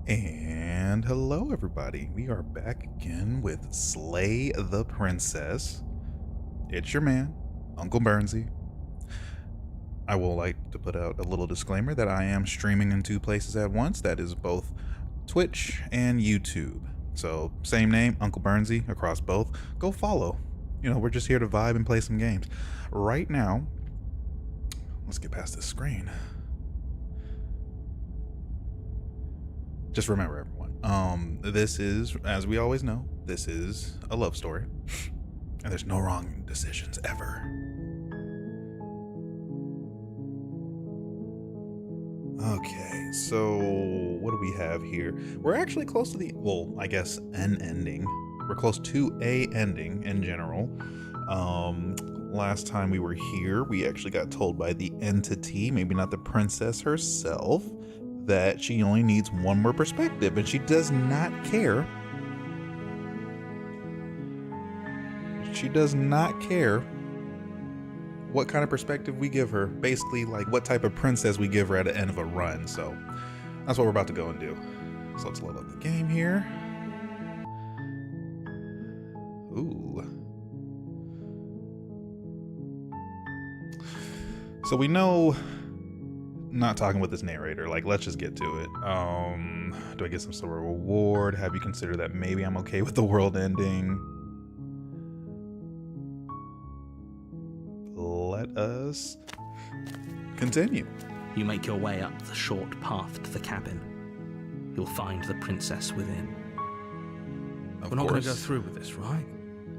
And hello, everybody. We are back again with Slay the Princess. It's your man, Uncle Bernsey. I will like to put out a little disclaimer that I am streaming in two places at once. That is both Twitch and YouTube. So, same name, Uncle Bernsey, across both. Go follow. You know, we're just here to vibe and play some games. Right now, let's get past this screen. Just remember, everyone, this is, as we always know, this is a love story, and there's no wrong decisions ever. Okay, so what do we have here? We're actually close to the, well, I guess an ending. We're close to a ending in general. Last time we were here, we actually got told by the entity, maybe not the princess herself, that she only needs one more perspective, and she does not care. She does not care what kind of perspective we give her. Basically, like what type of princess we give her at the end of a run. So that's what we're about to go and do. So let's load up the game here. Ooh. So we know, not talking with this narrator, like, let's just get to it. Do I get some sort of reward? Have you considered that maybe I'm okay with the world ending? Let us continue. You make your way up the short path to the cabin. You'll find the princess within. We're not going to go through with this, right?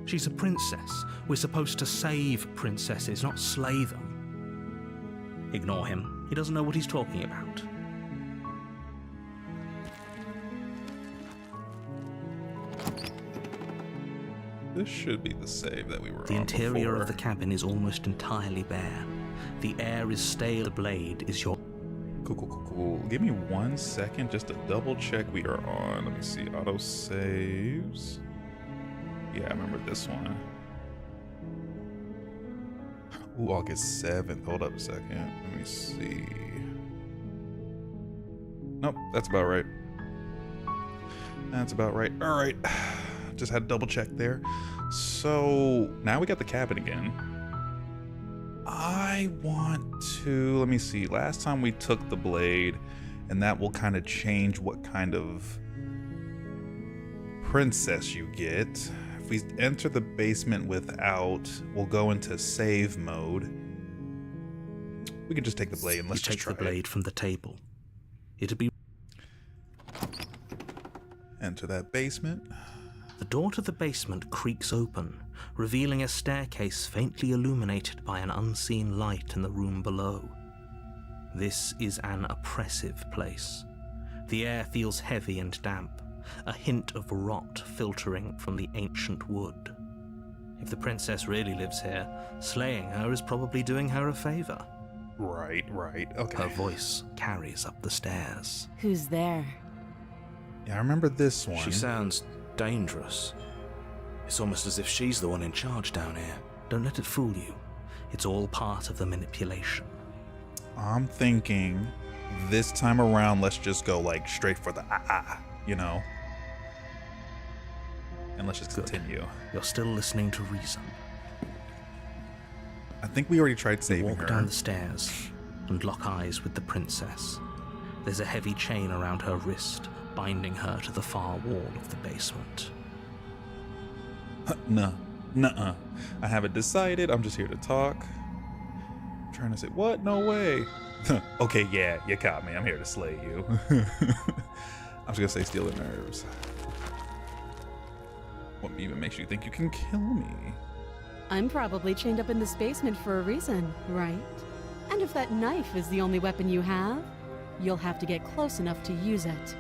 She's a princess. We're supposed to save princesses, not slay them. Ignore him. He doesn't know what he's talking about. This should be the save that we were on The interior before. of the cabin is almost entirely bare. The air is stale. The blade is your... Cool. Give me 1 second just to double check we are on. Let me see. Auto saves. Yeah, I remember this one. Ooh, August 7th. Hold up a second. Let me see. Nope, that's about right. That's about right. All right. Just had to double check there. So now we got the cabin again. I want to, let me see. Last time we took the blade, and that will kind of change what kind of princess you get. If we enter the basement without, we'll go into save mode. We can just take the blade and let's just try it. Take the blade from the table. It'll be... Enter that basement. The door to the basement creaks open, revealing a staircase faintly illuminated by an unseen light in the room below. This is an oppressive place. The air feels heavy and damp, a hint of rot filtering from the ancient wood. If the princess really lives here, slaying her is probably doing her a favor. Right, okay. Her voice carries up the stairs. Who's there? Yeah, I remember this one. She sounds dangerous. It's almost as if she's the one in charge down here. Don't let it fool you. It's all part of the manipulation. I'm thinking this time around, let's just go like straight for the you know? And let's just continue. You're still listening to reason. I think we already tried saving her. Walk down the stairs and lock eyes with the princess. There's a heavy chain around her wrist, binding her to the far wall of the basement. Nuh-uh. I haven't decided. I'm just here to talk. I'm trying to say, what? No way. Okay, yeah, you caught me. I'm here to slay you. I'm just gonna say steal the nerves. What even makes you think you can kill me? I'm probably chained up in this basement for a reason, right? And if that knife is the only weapon you have, you'll have to get close enough to use it.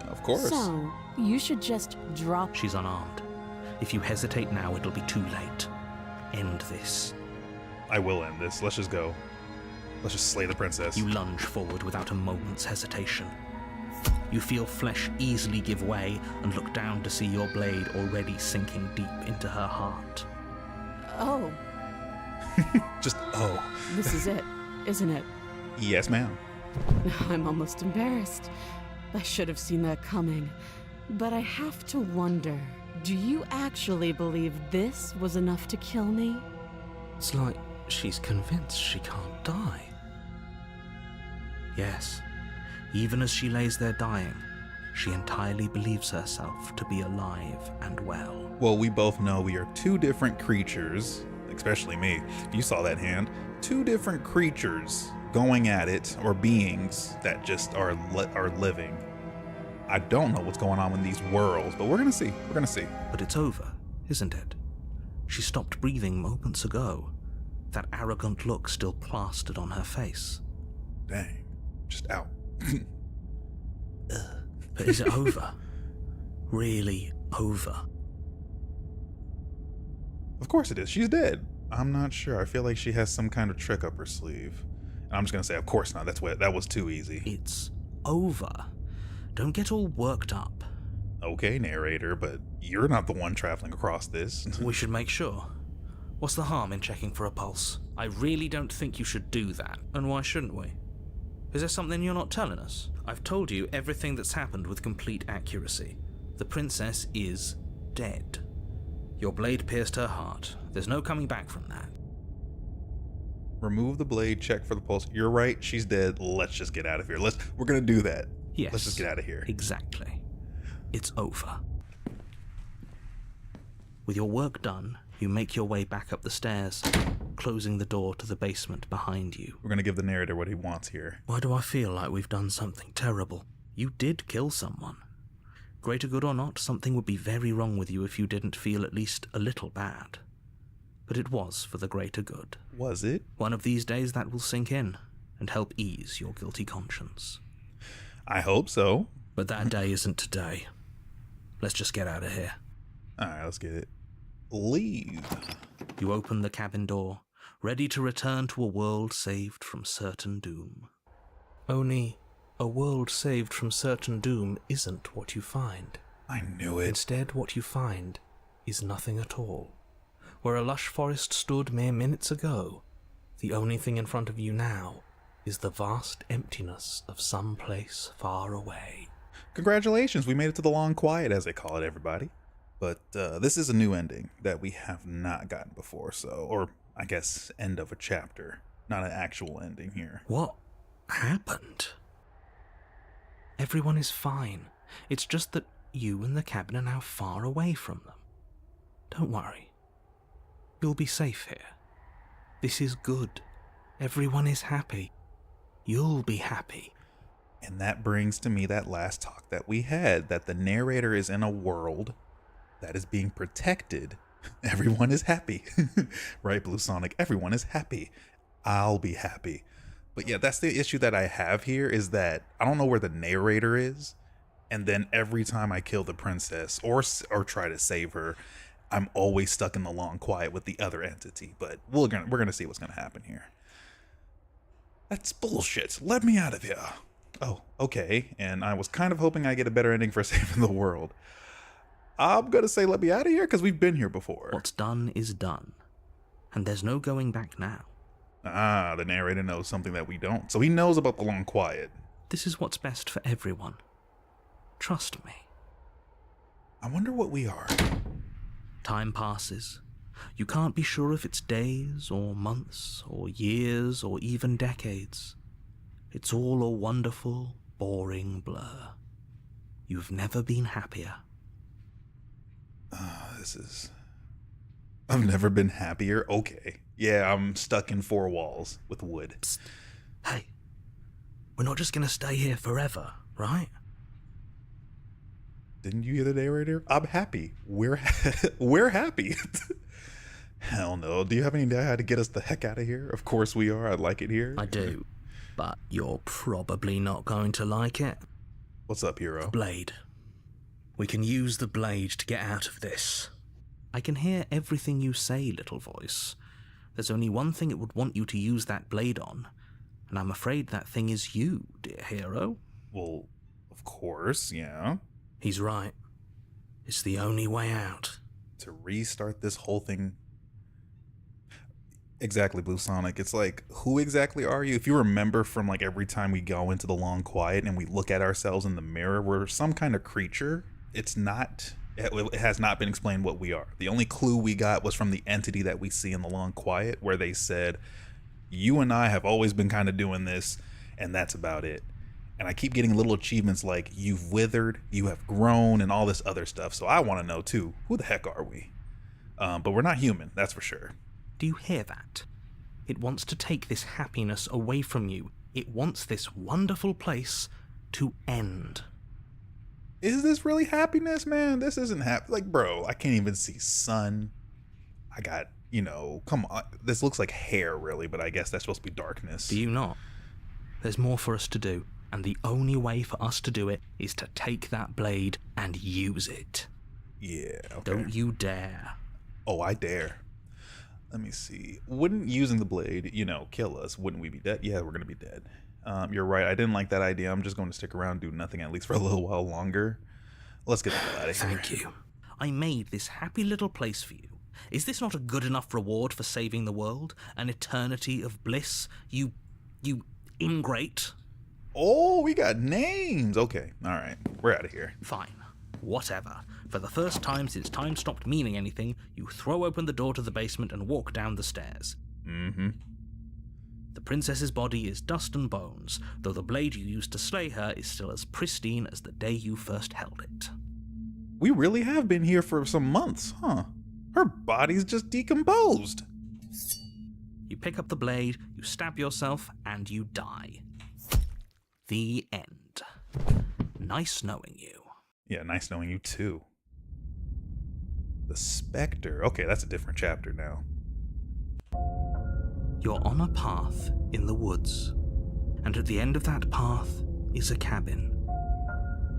Of course. So, you should just drop... She's unarmed. If you hesitate now, it'll be too late. End this. I will end this. Let's just go. Let's just slay the princess. You lunge forward without a moment's hesitation. You feel flesh easily give way and look down to see your blade already sinking deep into her heart. Oh. Just, oh. This is it, isn't it? Yes, ma'am. I'm almost embarrassed. I should have seen that coming. But I have to wonder, do you actually believe this was enough to kill me? It's like she's convinced she can't die. Yes, even as she lays there dying, she entirely believes herself to be alive and well. Well, we both know we are two different creatures, especially me. You saw that hand. Two different creatures going at it, or beings that just are living. I don't know what's going on in these worlds, but we're gonna see. We're gonna see. But it's over, isn't it? She stopped breathing moments ago, that arrogant look still plastered on her face. Dang, just out. But is it over? Really over? Of course it is. She's dead. I'm not sure. I feel like she has some kind of trick up her sleeve. And I'm just gonna say, of course not. That was too easy. It's over. Don't get all worked up. Okay, narrator, but you're not the one traveling across this. We should make sure. What's the harm in checking for a pulse? I really don't think you should do that. And why shouldn't we? Is there something you're not telling us? I've told you everything that's happened with complete accuracy. The princess is dead. Your blade pierced her heart. There's no coming back from that. Remove the blade, check for the pulse. You're right, she's dead. Let's just get out of here. We're gonna do that. Yes. Let's just get out of here. Exactly. It's over. With your work done, you make your way back up the stairs, closing the door to the basement behind you. We're gonna give the narrator what he wants here. Why do I feel like we've done something terrible? You did kill someone. Greater good or not, something would be very wrong with you if you didn't feel at least a little bad. But it was for the greater good. Was it? One of these days that will sink in and help ease your guilty conscience. I hope so. But that day isn't today. Let's just get out of here. Alright, let's get it. Leave. You open the cabin door, ready to return to a world saved from certain doom. Only, a world saved from certain doom isn't what you find. I knew it. Instead, what you find is nothing at all. Where a lush forest stood mere minutes ago, the only thing in front of you now is the vast emptiness of some place far away. Congratulations, we made it to the long quiet, as they call it, everybody. But this is a new ending that we have not gotten before, or I guess end of a chapter, not an actual ending here. What happened? Everyone is fine. It's just that you and the cabin are now far away from them. Don't worry. You'll be safe here. This is good. Everyone is happy. You'll be happy. And that brings to me that last talk that we had, that the narrator is in a world that is being protected. Everyone is happy. Right, Blue Sonic? Everyone is happy. I'll be happy. But yeah, that's the issue that I have here, is that I don't know where the narrator is. And then every time I kill the princess or try to save her, I'm always stuck in the long quiet with the other entity. But we're gonna see what's gonna happen here. That's bullshit. Let me out of here. Oh, okay. And I was kind of hoping I get a better ending for saving the world. I'm gonna say let me out of here because we've been here before. What's done is done. And there's no going back now. Ah, the narrator knows something that we don't. So he knows about the long quiet. This is what's best for everyone. Trust me. I wonder what we are. Time passes. You can't be sure if it's days or months or years or even decades. It's all a wonderful, boring blur. You've never been happier. I've never been happier. Okay. Yeah, I'm stuck in four walls with wood. Psst. Hey, we're not just gonna stay here forever, right? Didn't you hear the narrator? I'm happy. We're happy. Hell no. Do you have any idea how to get us the heck out of here? Of course we are. I like it here. I do, but you're probably not going to like it. What's up, hero? Blade. We can use the blade to get out of this. I can hear everything you say, little voice. There's only one thing it would want you to use that blade on, and I'm afraid that thing is you, dear hero. Well, of course, yeah. He's right. It's the only way out. To restart this whole thing. Exactly, Blue Sonic. It's like, who exactly are you? If you remember from like every time we go into the long quiet and we look at ourselves in the mirror, we're some kind of creature. It's not, it has not been explained what we are. The only clue we got was from the entity that we see in the long quiet, where they said, you and I have always been kind of doing this, and that's about it. And I keep getting little achievements like, you've withered, you have grown, and all this other stuff. So I want to know too, who the heck are we? But we're not human, that's for sure. Do you hear that? It wants to take this happiness away from you. It wants this wonderful place to end. Is this really happiness, man? This isn't happy. Like, bro, I can't even see sun. I got, come on. This looks like hair, really, but I guess that's supposed to be darkness. Do you not? There's more for us to do, and the only way for us to do it is to take that blade and use it. Yeah, okay. Don't you dare. Oh, I dare. Let me see. Wouldn't using the blade, kill us? Wouldn't we be dead? Yeah, we're going to be dead. You're right. I didn't like that idea. I'm just going to stick around, do nothing, at least for a little while longer. Let's get the hell out of here. Thank you. I made this happy little place for you. Is this not a good enough reward for saving the world? An eternity of bliss? You ingrate? Oh, we got names. Okay. All right. We're out of here. Fine. Whatever. For the first time since time stopped meaning anything, you throw open the door to the basement and walk down the stairs. Mm-hmm. The princess's body is dust and bones, though the blade you used to slay her is still as pristine as the day you first held it. We really have been here for some months, huh? Her body's just decomposed. You pick up the blade, you stab yourself, and you die. The end. Nice knowing you. Yeah, nice knowing you too. The Spectre. Okay, that's a different chapter now. You're on a path in the woods, and at the end of that path is a cabin.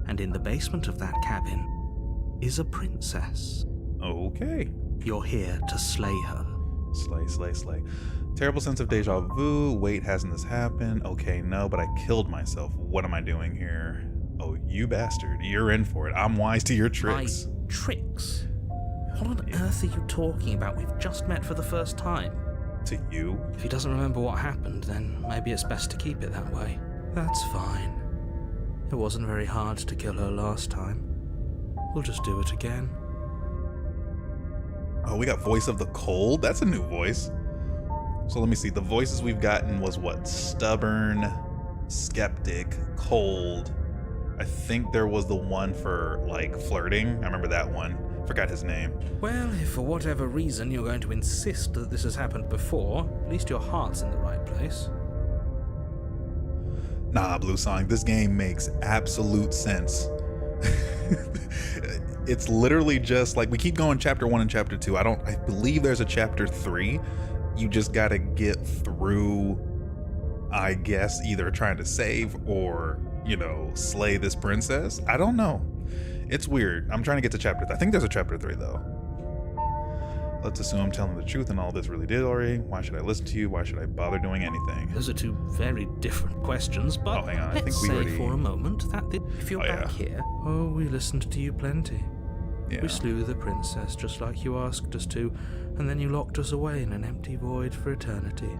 And in the basement of that cabin is a princess. Okay. You're here to slay her. Slay. Terrible sense of deja vu. Wait, hasn't this happened? Okay, no, but I killed myself. What am I doing here? Oh, you bastard. You're in for it. I'm wise to your tricks. My tricks? What on earth are you talking about? We've just met for the first time. To you? If he doesn't remember what happened, then maybe it's best to keep it that way. That's fine. It wasn't very hard to kill her last time. We'll just do it again. Oh, we got Voice of the Cold? That's a new voice. So let me see. The voices we've gotten was what? Stubborn, skeptic, cold. I think there was the one for, like, flirting. I remember that one. Forgot his name. Well, if for whatever reason you're going to insist that this has happened before, at least your heart's in the right place. Nah, Blue Sonic, this game makes absolute sense. It's literally just like, we keep going chapter 1 and chapter 2. I believe there's a chapter 3. You just gotta get through, I guess, either trying to save or, slay this princess. I don't know. It's weird. I'm trying to get to chapter 3. I think there's a chapter 3 though. Let's assume I'm telling the truth and all this really did already. Why should I listen to you? Why should I bother doing anything? Those are two very different questions, but hang on. I let's think we say already... for a moment that if you're back here... Oh, we listened to you plenty. Yeah. We slew the princess just like you asked us to, and then you locked us away in an empty void for eternity.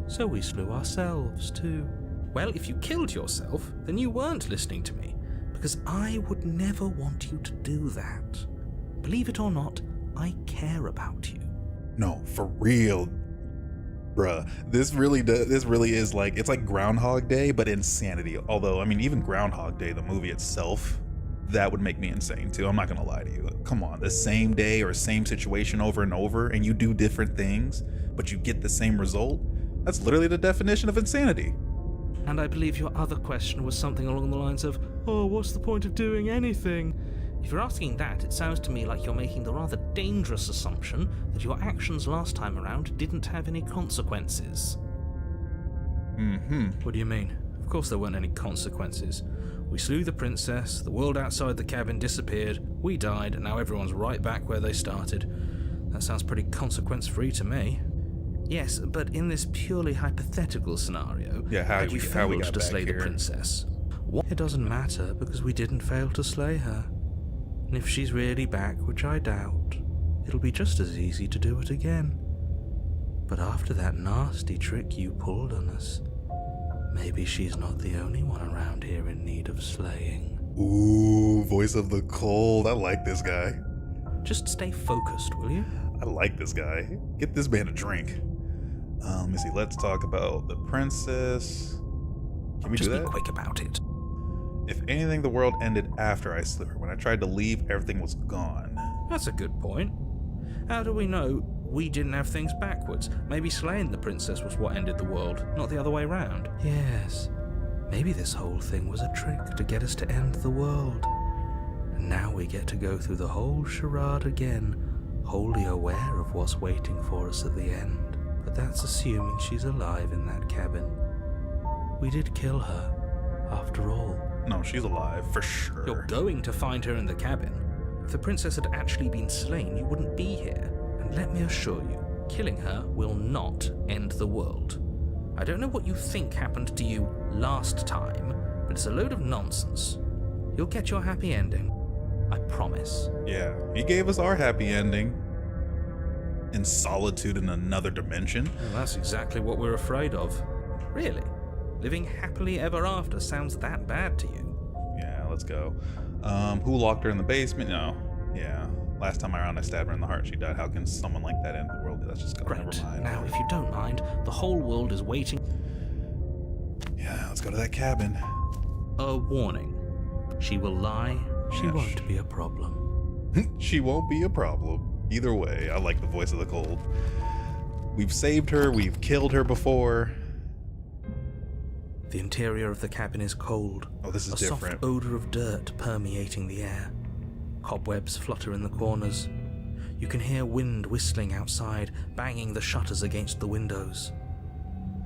So we slew ourselves too. Well, if you killed yourself, then you weren't listening to me, because I would never want you to do that. Believe it or not, I care about you. No, for real, bruh. This really is like, it's like Groundhog Day, but insanity. Although, I mean, even Groundhog Day, the movie itself, that would make me insane too. I'm not gonna lie to you. Come on, the same day or same situation over and over, and you do different things, but you get the same result. That's literally the definition of insanity. And I believe your other question was something along the lines of, oh, what's the point of doing anything? If you're asking that, it sounds to me like you're making the rather dangerous assumption that your actions last time around didn't have any consequences. What do you mean? Of course there weren't any consequences. We slew the princess, the world outside the cabin disappeared, we died, and now everyone's right back where they started. That sounds pretty consequence-free to me. Yes, but in this purely hypothetical scenario, had you failed to slay the princess? It doesn't matter, because we didn't fail to slay her. And if she's really back, which I doubt, it'll be just as easy to do it again. But after that nasty trick you pulled on us, maybe she's not the only one around here in need of slaying. Ooh, voice of the cold. I like this guy. Just stay focused, will you? I like this guy. Get this man a drink. Let me see. Let's talk about the princess. Can we Just do be that? quick about it. If anything, the world ended after I slew her. When I tried to leave, everything was gone. That's a good point. How do we know we didn't have things backwards? Maybe slaying the princess was what ended the world, not the other way round. Yes. Maybe this whole thing was a trick to get us to end the world. And now we get to go through the whole charade again, wholly aware of what's waiting for us at the end. But that's assuming she's alive in that cabin. We did kill her, after all. No, she's alive, for sure. You're going to find her in the cabin. If the princess had actually been slain, you wouldn't be here. And let me assure you, killing her will not end the world. I don't know what you think happened to you last time, but it's a load of nonsense. You'll get your happy ending. I promise. Yeah, he gave us our happy ending. In solitude in another dimension. Well, that's exactly what we're afraid of. Really? Living happily ever after sounds that bad to you? Yeah, let's go. Who locked her in the basement? No. Yeah. Last time around I stabbed her in the heart, she died. How can someone like that end the world? Let's just go. Great. Never mind. Now, if you don't mind, the whole world is waiting. Yeah, let's go to that cabin. A warning. She will lie. She Yes. won't be a problem. She won't be a problem. Either way, I like the voice of the cold. We've saved her, we've killed her before. The interior of the cabin is cold. Oh, this is a different. soft odor of dirt permeating the air. Cobwebs flutter in the corners. You can hear wind whistling outside, banging the shutters against the windows.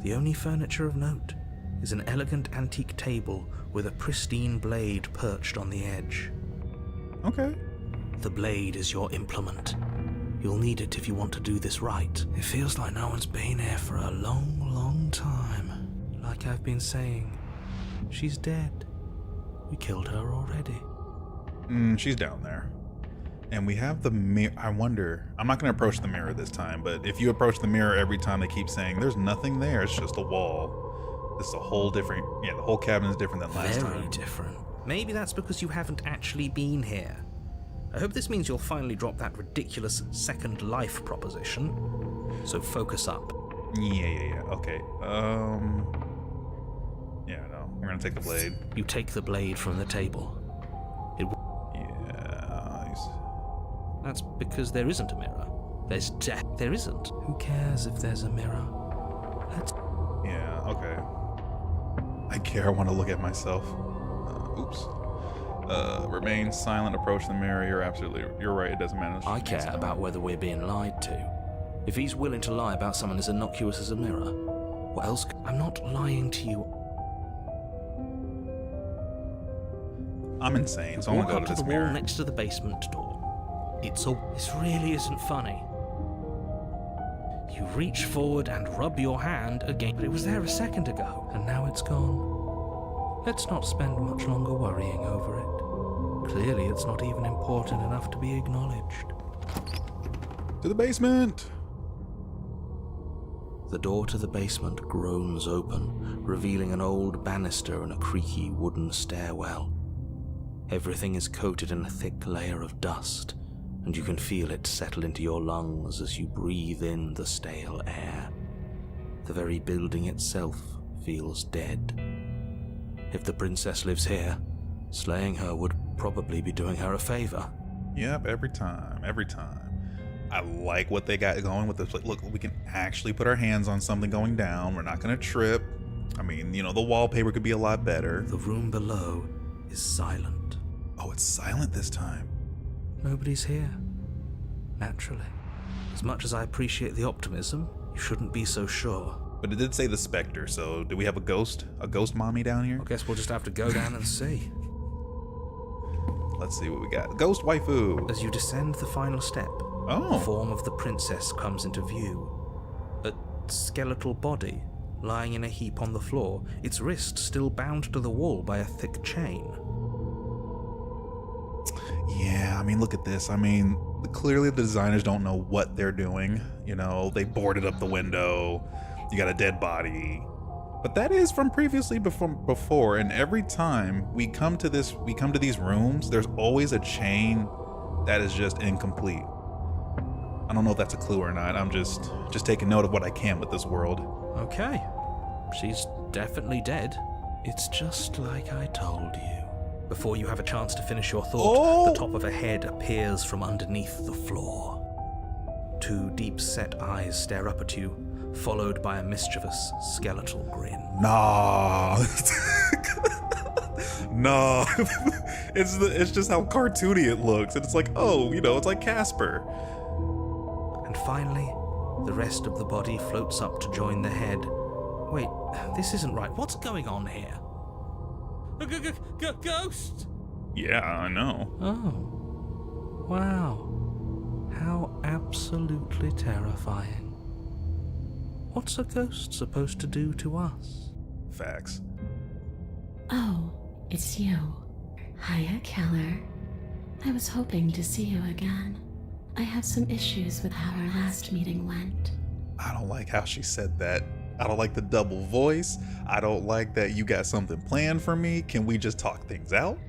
The only furniture of note is an elegant antique table with a pristine blade perched on the edge. Okay. The blade is your implement. You'll need it if you want to do this right. It feels like no one's been here for a long, long time. Like I've been saying, she's dead. We killed her already. She's down there. And we have the mirror. I wonder, I'm not going to approach the mirror this time, but if you approach the mirror every time they keep saying there's nothing there, it's just a wall. This is a whole different, the whole cabin is different than last Very time. different. Maybe that's because you haven't actually been here. I hope this means you'll finally drop that ridiculous second life proposition. So focus up. Yeah. Okay. Yeah, no. We're going to take the blade. You take the blade from the table. Yeah. That's because there isn't a mirror. There's death. There isn't. Who cares if there's a mirror? Let's... Yeah, okay. I care. I want to look at myself. Oops. Remain silent, approach the mirror. You're right, it doesn't matter. I care about whether we're being lied to. If he's willing to lie about someone as innocuous as a mirror, what else? I'm not lying to you. I'm insane, so I'm Walk gonna up go to to the this mirror. wall next to the basement door. This really isn't funny. You reach forward and rub your hand against, but it was there a second ago, and now it's gone. Let's not spend much longer worrying over it. Clearly, it's not even important enough to be acknowledged. To the basement! The door to the basement groans open, revealing an old banister and a creaky wooden stairwell. Everything is coated in a thick layer of dust, and you can feel it settle into your lungs as you breathe in the stale air. The very building itself feels dead. If the princess lives here, slaying her would probably be doing her a favor. Yep, every time. I like what they got going with this. Look, we can actually put our hands on something going down. We're not gonna trip. I mean, the wallpaper could be a lot better. The room below is silent. Oh, it's silent this time. Nobody's here. Naturally. As much as I appreciate the optimism, you shouldn't be so sure. But it did say the specter, so do we have a ghost? A ghost mommy down here? I guess we'll just have to go down and see. Let's see what we got. Ghost waifu! As you descend the final step, Oh. the form of the princess comes into view. A skeletal body lying in a heap on the floor, its wrist still bound to the wall by a thick chain. Yeah, mean, look at this. I mean, clearly the designers don't know what they're doing. You know, they boarded up the window. You got a dead body. But that is from previously before, and every time we come to these rooms, there's always a chain that is just incomplete. I don't know if that's a clue or not. I'm just taking note of what I can with this world. Okay. She's definitely dead. It's just like I told you. Before you have a chance to finish your thought, the top of a head appears from underneath the floor. 2 deep-set eyes stare up at you, followed by a mischievous skeletal grin. Nah. Nah. It's just how cartoony it looks. And it's like, oh, you know, it's like Casper. And finally, the rest of the body floats up to join the head. Wait, this isn't right. What's going on here? A ghost! Yeah, I know. Oh. Wow. How absolutely terrifying. What's a ghost supposed to do to us? Facts. Oh, it's you. Hiya, Keller. I was hoping to see you again. I have some issues with how our last meeting went. I don't like how she said that. I don't like the double voice. I don't like that you got something planned for me. Can we just talk things out?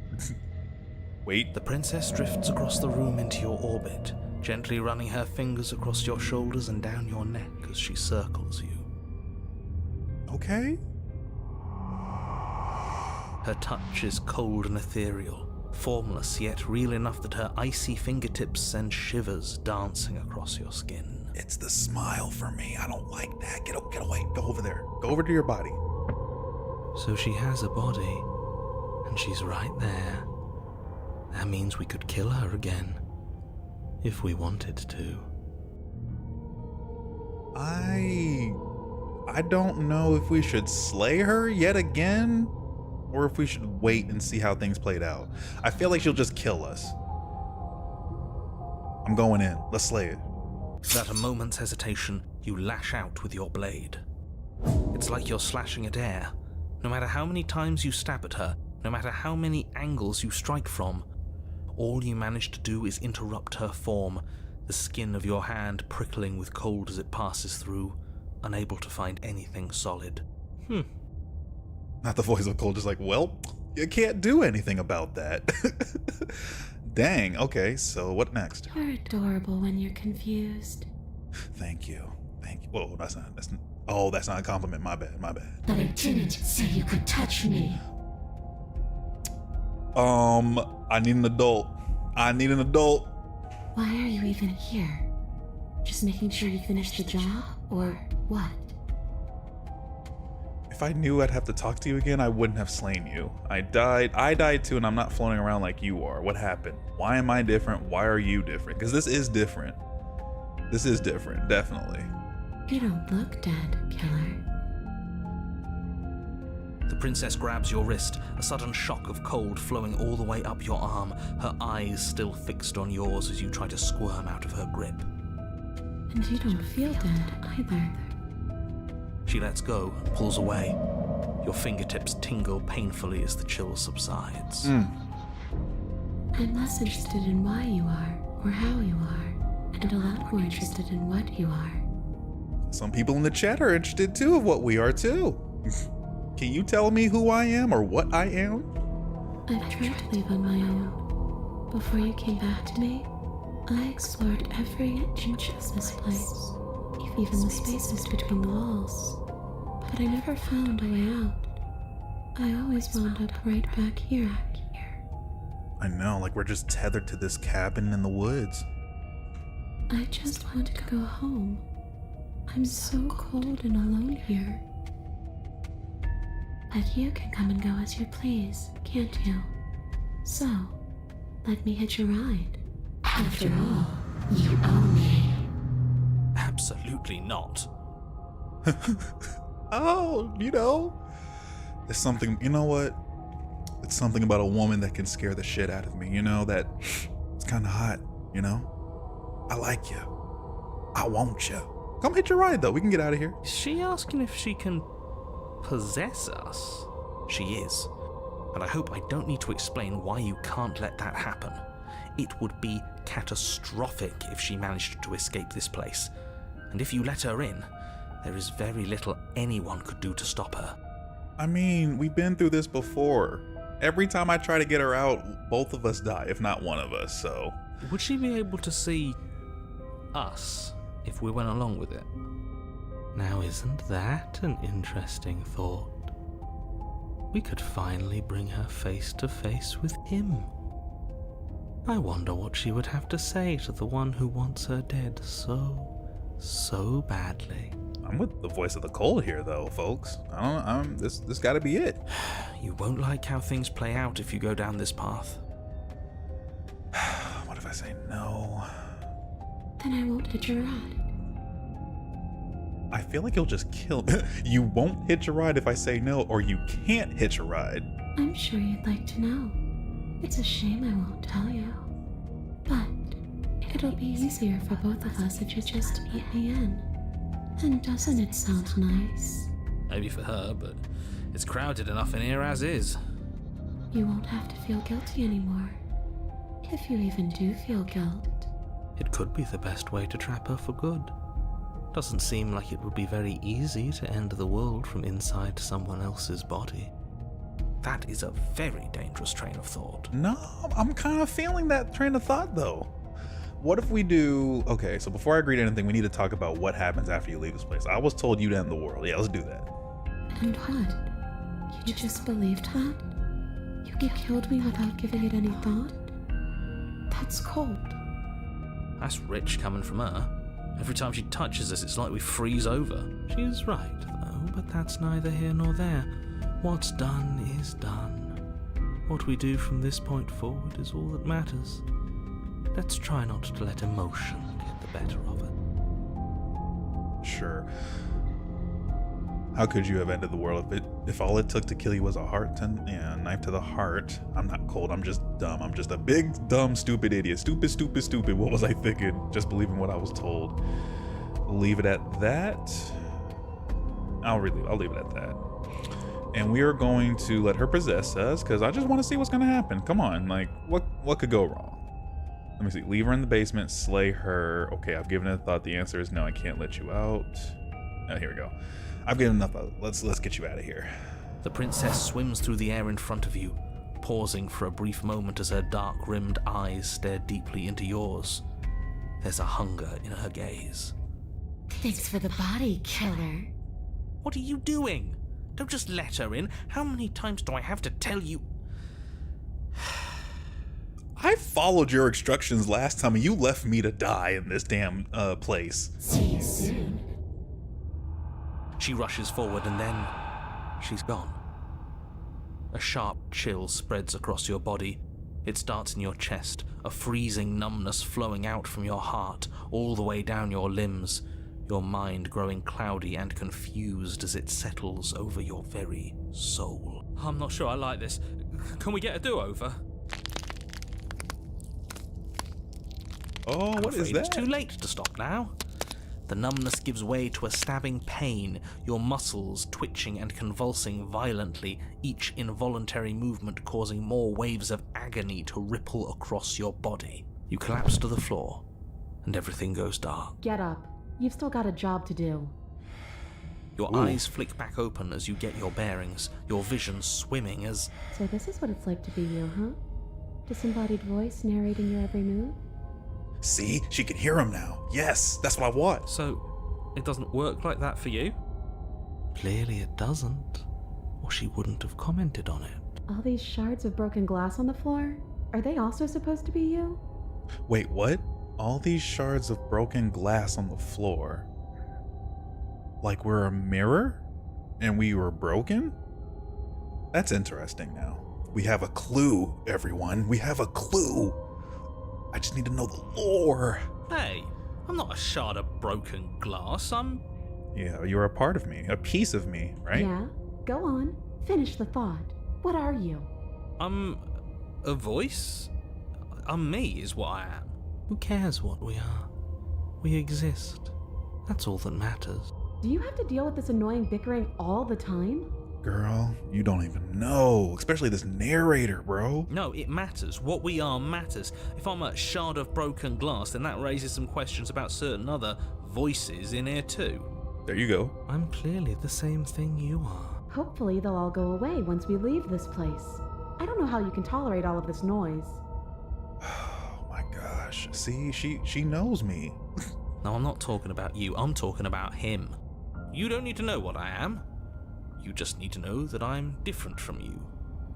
Wait. The princess drifts across the room into your orbit, gently running her fingers across your shoulders and down your neck as she circles you. Okay. Her touch is cold and ethereal, formless yet real enough that her icy fingertips send shivers dancing across your skin. It's the smile for me. I don't like that. Get away. Go over there. Go over to your body. So she has a body, and she's right there. That means we could kill her again, if we wanted to. I don't know if we should slay her yet again, or if we should wait and see how things played out. I feel like she'll just kill us. I'm going in. Let's slay it. Without a moment's hesitation, you lash out with your blade. It's like you're slashing at air. No matter how many times you stab at her, no matter how many angles you strike from, all you manage to do is interrupt her form, the skin of your hand prickling with cold as it passes through, unable to find anything solid. Not the voice of Cold, just like, well, you can't do anything about that. Dang, okay, so what next? You're adorable when you're confused. Thank you. Whoa, that's not a compliment. My bad. But I didn't say you could touch me. I need an adult. Why are you even here? Just making sure you finish the job, or what? If I knew I'd have to talk to you again, I wouldn't have slain you. I died too, and I'm not floating around like you are. What happened? Why am I different? Why are you different? Because this is different. Definitely. You don't look dead, Killer. The princess grabs your wrist, a sudden shock of cold flowing all the way up your arm, her eyes still fixed on yours as you try to squirm out of her grip. And you don't feel dead either. She lets go and pulls away. Your fingertips tingle painfully as the chill subsides. I'm less interested in why you are, or how you are, and a lot more interested in what you are. Some people in the chat are interested too of what we are too. Can you tell me who I am or what I am? I've tried to leave on my own. Before you came back to me, I explored every inch of this place, even the spaces between the walls. But I never found a way out. I always wound up right back here. I know, like we're just tethered to this cabin in the woods. I just want to go home. I'm so cold and alone here. But you can come and go as you please, can't you? So, let me hitch a ride. After all, you owe me. Absolutely not. Oh, you know, it's something, you know what? It's something about a woman that can scare the shit out of me, you know, that it's kind of hot, you know? I like you. I want you. Come hitch a ride, though. We can get out of here. Is she asking if she can possess us? She is. And I hope I don't need to explain why you can't let that happen. It would be catastrophic if she managed to escape this place. And if you let her in, there is very little anyone could do to stop her. I mean, we've been through this before. Every time I try to get her out, both of us die, if not one of us, so... Would she be able to see us if we went along with it? Now, isn't that an interesting thought? We could finally bring her face to face with him. I wonder what she would have to say to the one who wants her dead so badly. I'm with the voice of the cold here, though, folks. This gotta be it. You won't like how things play out if you go down this path. What if I say no? Then I won't hitch a ride. I feel like you'll just kill me. You won't hitch a ride if I say no, or you can't hitch a ride. I'm sure you'd like to know. It's a shame I won't tell you. But it'll be easier for both of us if you just let me in. And doesn't it sound nice? Maybe for her, but it's crowded enough in here as is. You won't have to feel guilty anymore. If you even do feel guilt. It could be the best way to trap her for good. Doesn't seem like it would be very easy to end the world from inside someone else's body. That is a very dangerous train of thought. No, I'm kind of feeling that train of thought, though. What if we do... Okay, so before I agree to anything, we need to talk about what happens after you leave this place. I was told you'd end the world. Yeah, let's do that. And what? You just believed that? You killed me without giving it any thought? That's cold. That's rich coming from her. Every time she touches us, it's like we freeze over. She's right, though, but that's neither here nor there. What's done is done. What we do from this point forward is all that matters. Let's try not to let emotion get the better of it. Sure. How could you have ended the world if all it took to kill you was a knife to the heart? I'm not cold, I'm just dumb. I'm just a big, dumb, stupid idiot. Stupid. What was I thinking? Just believing what I was told. Leave it at that. I'll leave it at that. And we are going to let her possess us, because I just want to see what's going to happen. Come on, like, what could go wrong? Let me see. Leave her in the basement, slay her. Okay, I've given it a thought. The answer is no, I can't let you out. Oh, here we go. I've given enough. Let's get you out of here. The princess swims through the air in front of you, pausing for a brief moment as her dark-rimmed eyes stare deeply into yours. There's a hunger in her gaze. Thanks for the body, killer. What are you doing? Don't just let her in. How many times do I have to tell you? I followed your instructions last time and you left me to die in this damn place. See you soon. She rushes forward and then she's gone. A sharp chill spreads across your body. It starts in your chest, a freezing numbness flowing out from your heart, all the way down your limbs, your mind growing cloudy and confused as it settles over your very soul. I'm not sure I like this. Can we get a do-over? Oh, what is that? It's too late to stop now. The numbness gives way to a stabbing pain, your muscles twitching and convulsing violently, each involuntary movement causing more waves of agony to ripple across your body. You collapse to the floor, and everything goes dark. Get up. You've still got a job to do. Your eyes flick back open as you get your bearings, your vision swimming as... So this is what it's like to be you, huh? Disembodied voice narrating your every move? See? She can hear him now. Yes, that's what I want. So, it doesn't work like that for you? Clearly it doesn't, or she wouldn't have commented on it. All these shards of broken glass on the floor? Are they also supposed to be you? Wait, what? All these shards of broken glass on the floor. Like we're a mirror? And we were broken? That's interesting now. We have a clue, everyone. We have a clue. I just need to know the lore. Hey, I'm not a shard of broken glass, Yeah, you're a part of me. A piece of me, right? Yeah? Go on. Finish the thought. What are you? I'm a voice? Me is what I am. Who cares what we are? We exist. That's all that matters. Do you have to deal with this annoying bickering all the time? Girl, you don't even know. Especially this narrator, bro. No, it matters. What we are matters. If I'm a shard of broken glass, then that raises some questions about certain other voices in here too. There you go. I'm clearly the same thing you are. Hopefully they'll all go away once we leave this place. I don't know how you can tolerate all of this noise. Oh my gosh. See, she knows me. No, I'm not talking about you. I'm talking about him. You don't need to know what I am. You just need to know that I'm different from you.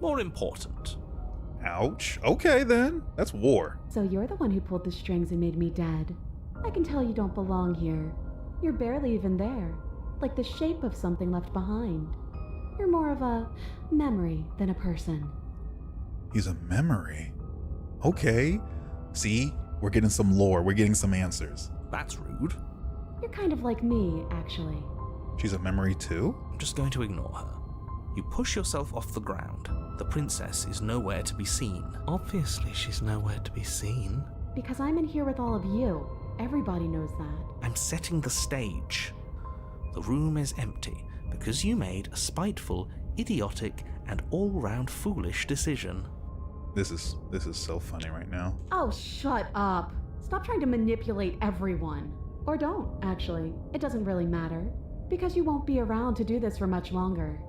More important. Ouch. Okay then. That's war. So you're the one who pulled the strings and made me dead. I can tell you don't belong here. You're barely even there, like the shape of something left behind. You're more of a memory than a person. He's a memory. Okay. See, we're getting some lore. We're getting some answers. That's rude. You're kind of like me, actually. She's a memory too? I'm just going to ignore her. You push yourself off the ground. The princess is nowhere to be seen. Obviously, she's nowhere to be seen. Because I'm in here with all of you. Everybody knows that. I'm setting the stage. The room is empty because you made a spiteful, idiotic, and all-round foolish decision. This is so funny right now. Oh, shut up. Stop trying to manipulate everyone. Or don't, actually. It doesn't really matter. Because you won't be around to do this for much longer.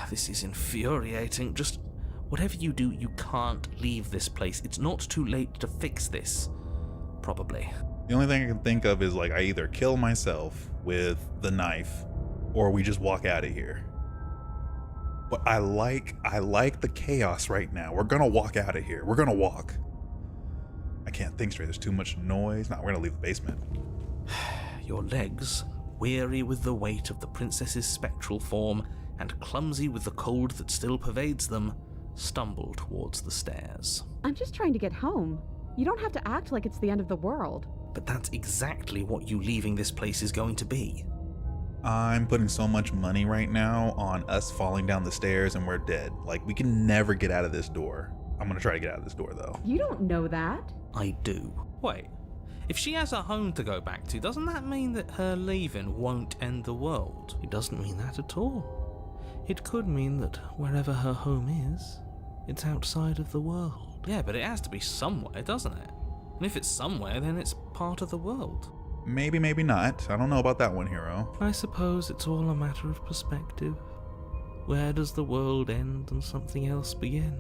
This is infuriating. Just whatever you do, you can't leave this place. It's not too late to fix this. Probably. The only thing I can think of is like I either kill myself with the knife or we just walk out of here. But I like the chaos right now. We're gonna walk out of here. We're gonna walk. I can't think straight. There's too much noise. No, we're gonna leave the basement. Your legs, weary with the weight of the princess's spectral form and clumsy with the cold that still pervades them, stumble towards the stairs. I'm just trying to get home. You don't have to act like it's the end of the world. But that's exactly what you leaving this place is going to be. I'm putting so much money right now on us falling down the stairs and we're dead. Like, we can never get out of this door. I'm gonna try to get out of this door though. You don't know that. I do. Wait, if she has a home to go back to, doesn't that mean that her leaving won't end the world? It doesn't mean that at all. It could mean that wherever her home is, it's outside of the world. Yeah, but it has to be somewhere, doesn't it? And if it's somewhere, then it's part of the world. Maybe, maybe not. I don't know about that one, hero. I suppose it's all a matter of perspective. Where does the world end and something else begin?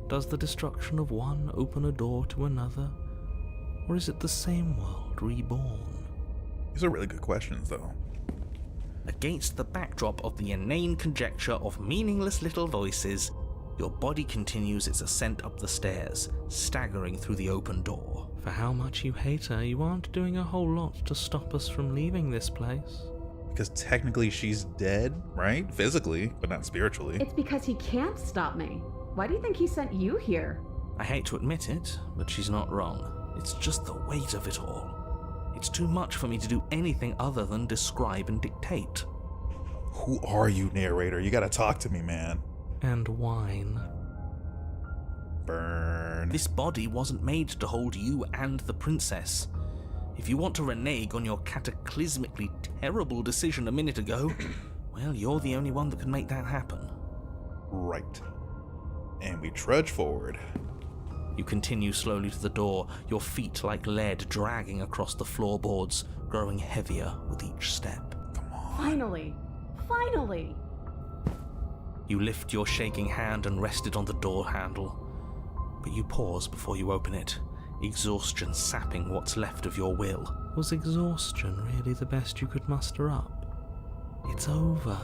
Does the destruction of one open a door to another? Or is it the same world reborn? These are really good questions, though. Against the backdrop of the inane conjecture of meaningless little voices, your body continues its ascent up the stairs, staggering through the open door. For how much you hate her, you aren't doing a whole lot to stop us from leaving this place. Because technically she's dead, right? Physically, but not spiritually. It's because he can't stop me. Why do you think he sent you here? I hate to admit it, but she's not wrong. It's just the weight of it all. It's too much for me to do anything other than describe and dictate. Who are you, narrator? You gotta talk to me, man. And whine. Burn. This body wasn't made to hold you and the princess. If you want to renege on your cataclysmically terrible decision a minute ago, well, you're the only one that can make that happen. Right. And we trudge forward. You continue slowly to the door, your feet like lead dragging across the floorboards, growing heavier with each step. Come on. Finally! Finally! You lift your shaking hand and rest it on the door handle, but you pause before you open it, exhaustion sapping what's left of your will. Was exhaustion really the best you could muster up? It's over.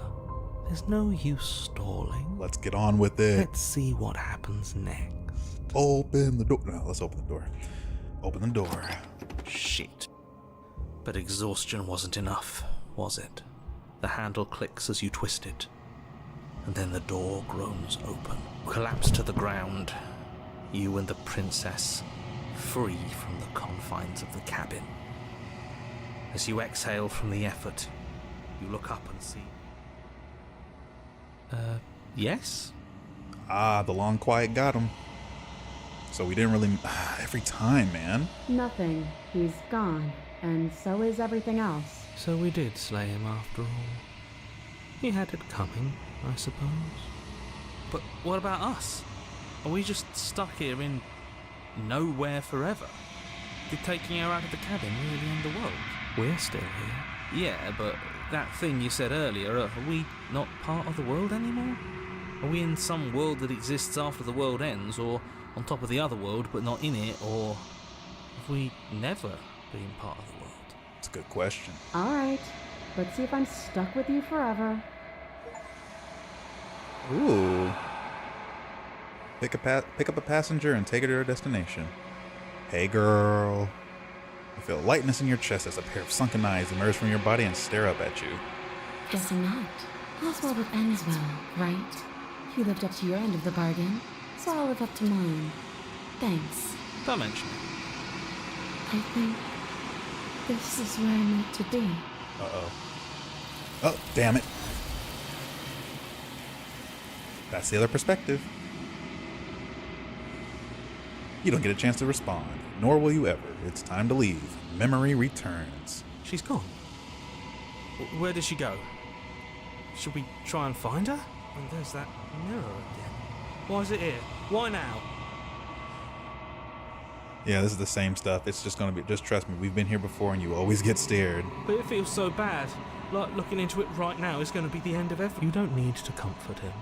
There's no use stalling. Let's get on with it. Let's see what happens next. Open the door. No, let's open the door. Open the door. Shit. But exhaustion wasn't enough, was it? The handle clicks as you twist it, and then the door groans open. Collapse to the ground, you and the princess, free from the confines of the cabin. As you exhale from the effort, you look up and see... yes? Ah, the long quiet got him. So we didn't really... every time, man. Nothing. He's gone. And so is everything else. So we did slay him after all. He had it coming. I suppose. But what about us? Are we just stuck here in nowhere forever? Did taking her out of the cabin really end the world? We're still here. Yeah, but that thing you said earlier, are we not part of the world anymore? Are we in some world that exists after the world ends, or on top of the other world but not in it, or have we never been part of the world? It's a good question. All right, let's see if I'm stuck with you forever. Ooh. Pick up a passenger and take her to her destination. Hey, girl. You feel lightness in your chest as a pair of sunken eyes emerge from your body and stare up at you. Guessing not. All's well that ends well, right? You lived up to your end of the bargain, so I'll live up to mine. Thanks. Don't mention it. I think this is where I'm meant to be. Uh-oh. Oh, damn it. That's the other perspective. You don't get a chance to respond, nor will you ever. It's time to leave. Memory returns. She's gone. Where did she go? Should we try and find her? And there's that mirror again. Why is it here? Why now? Yeah, this is the same stuff. It's just gonna be, just trust me, we've been here before and you always get stared. But it feels so bad. Like looking into it right now is going to be the end of everything. You don't need to comfort him.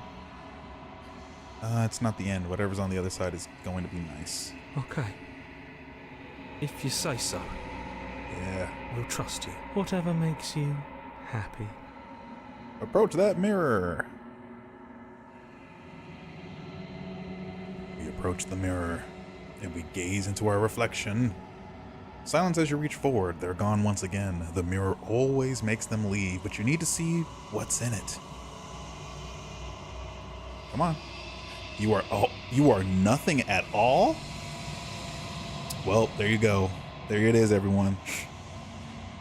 It's not the end. Whatever's on the other side is going to be nice. Okay. If you say so. Yeah. We'll trust you. Whatever makes you happy. Approach that mirror. We approach the mirror, and we gaze into our reflection. Silence as you reach forward. They're gone once again. The mirror always makes them leave, but you need to see what's in it. Come on. You are nothing at all? Well, there you go. There it is, everyone.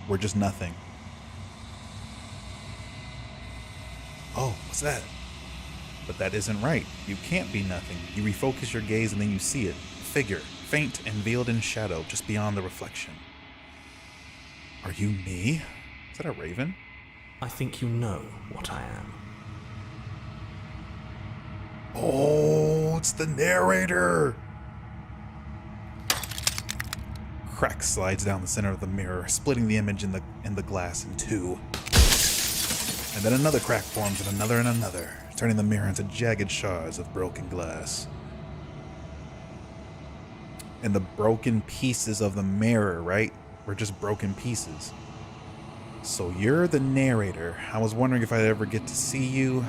We're just nothing. Oh, what's that? But that isn't right. You can't be nothing. You refocus your gaze and then you see it. Figure, faint and veiled in shadow, just beyond the reflection. Are you me? Is that a raven? I think you know what I am. Oh, it's the narrator! Crack slides down the center of the mirror, splitting the image in the glass in two. And then another crack forms, and another, turning the mirror into jagged shards of broken glass. And the broken pieces of the mirror, right? Were just broken pieces. So you're the narrator. I was wondering if I'd ever get to see you.